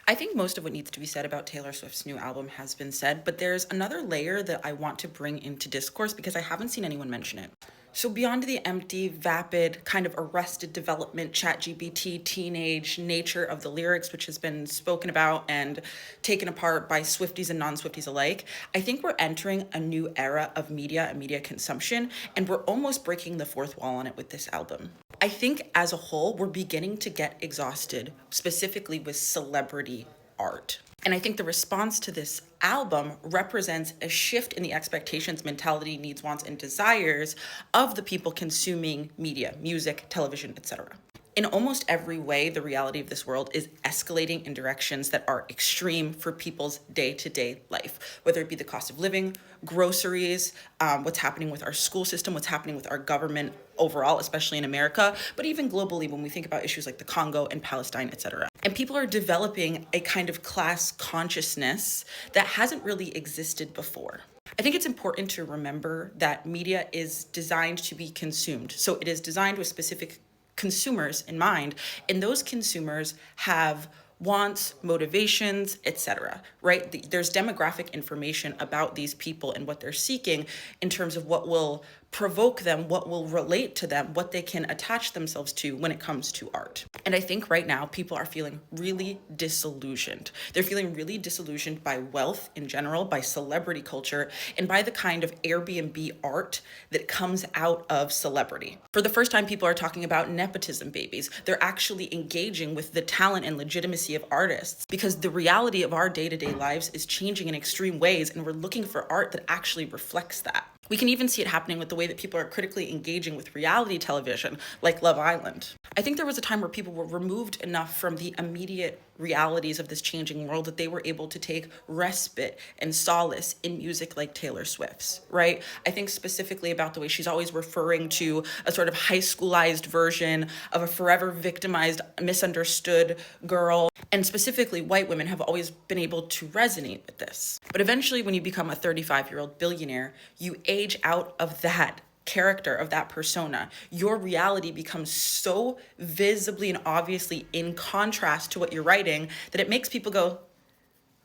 I think most of what needs to be said about Taylor Swift's new album has been said, but there's another layer that I want to bring into discourse because I haven't seen anyone mention it. So beyond the empty, vapid, kind of arrested development, ChatGPT, teenage nature of the lyrics, which has been spoken about and taken apart by Swifties and non-Swifties alike, I think we're entering a new era of media and media consumption, and we're almost breaking the fourth wall on it with this album. I think as a whole, we're beginning to get exhausted, specifically with celebrity art. And I think the response to this album represents a shift in the expectations, mentality, needs, wants, and desires of the people consuming media, music, television, etc. In almost every way, the reality of this world is escalating in directions that are extreme for people's day to day life, whether it be the cost of living, groceries, what's happening with our school system, what's happening with our government overall, especially in America, but even globally when we think about issues like the Congo and Palestine, etc. And people are developing a kind of class consciousness that hasn't really existed before. I think it's important to remember that media is designed to be consumed. So it is designed with specific consumers in mind, and those consumers have wants, motivations, etc. Right? There's demographic information about these people and what they're seeking in terms of what will provoke them, what will relate to them, what they can attach themselves to when it comes to art. And I think right now people are feeling really disillusioned. They're feeling really disillusioned by wealth in general, by celebrity culture, and by the kind of Airbnb art that comes out of celebrity. For the first time, people are talking about nepotism babies. They're actually engaging with the talent and legitimacy of artists because the reality of our day-to-day lives is changing in extreme ways, and we're looking for art that actually reflects that. We can even see it happening with the way that people are critically engaging with reality television, like Love Island. I think there was a time where people were removed enough from the immediate realities of this changing world that they were able to take respite and solace in music like Taylor Swift's, right? I think specifically about the way she's always referring to a sort of high schoolized version of a forever victimized, misunderstood girl. And specifically, white women have always been able to resonate with this. But eventually, when you become a 35-year-old billionaire, you age out of that character, of that persona. Your reality becomes so visibly and obviously in contrast to what you're writing that it makes people go,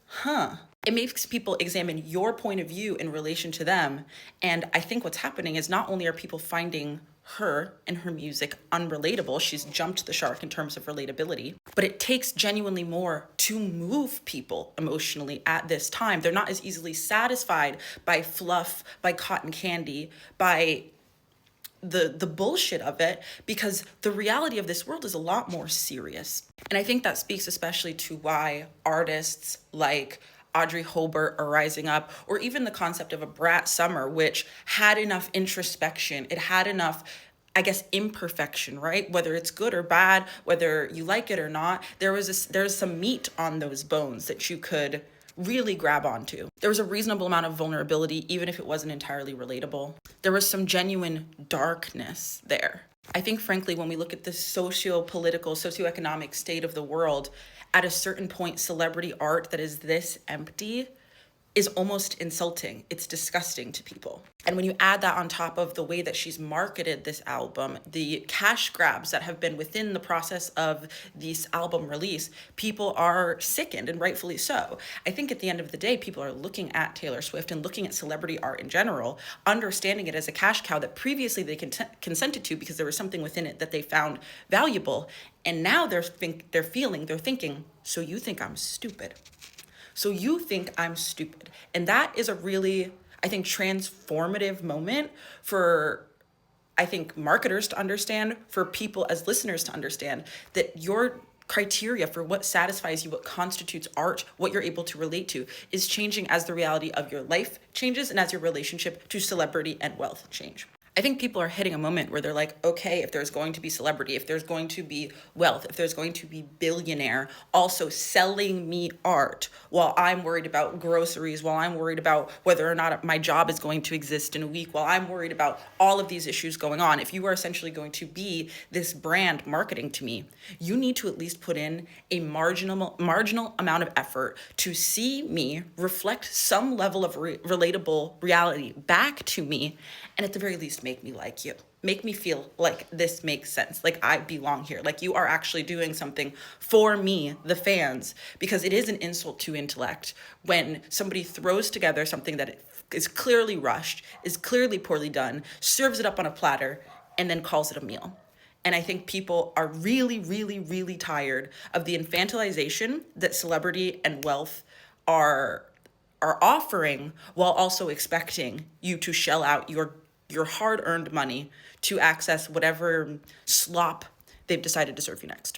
huh. It makes people examine your point of view in relation to them. And I think what's happening is not only are people finding her and her music unrelatable, she's jumped the shark in terms of relatability, but it takes genuinely more to move people emotionally at this time. They're not as easily satisfied by fluff, by cotton candy, by the bullshit of it, because the reality of this world is a lot more serious. And I think that speaks especially to why artists like Audrey Hobart are rising up, or even the concept of a Brat Summer, which had enough introspection, it had enough, I guess, imperfection, right? Whether it's good or bad, whether you like it or not, there's some meat on those bones that you could really grab onto. There was a reasonable amount of vulnerability, even if it wasn't entirely relatable. There was some genuine darkness there. I think, frankly, when we look at the socio-political, socioeconomic state of the world, at a certain point, celebrity art that is this empty is almost insulting. It's disgusting to people. And when you add that on top of the way that she's marketed this album, the cash grabs that have been within the process of this album release, people are sickened, and rightfully so. I think at the end of the day, people are looking at Taylor Swift and looking at celebrity art in general, understanding it as a cash cow that previously they consented to because there was something within it that they found valuable. And now they're thinking, so you think I'm stupid. So you think I'm stupid. And that is a really, I think, transformative moment for, I think, marketers to understand, for people as listeners to understand that your criteria for what satisfies you, what constitutes art, what you're able to relate to is changing as the reality of your life changes and as your relationship to celebrity and wealth change. I think people are hitting a moment where they're like, okay, if there's going to be celebrity, if there's going to be wealth, if there's going to be billionaire also selling me art while I'm worried about groceries, while I'm worried about whether or not my job is going to exist in a week, while I'm worried about all of these issues going on, if you are essentially going to be this brand marketing to me, you need to at least put in a marginal amount of effort to see me reflect some level of relatable reality back to me, and at the very least make me like you. make me feel like this makes sense, like I belong here, like you are actually doing something for me, the fans, because it is an insult to intellect when somebody throws together something that is clearly rushed, is clearly poorly done, serves it up on a platter, and then calls it a meal. And I think people are really, really, really tired of the infantilization that celebrity and wealth are are offering, while also expecting you to shell out your hard-earned money to access whatever slop they've decided to serve you next.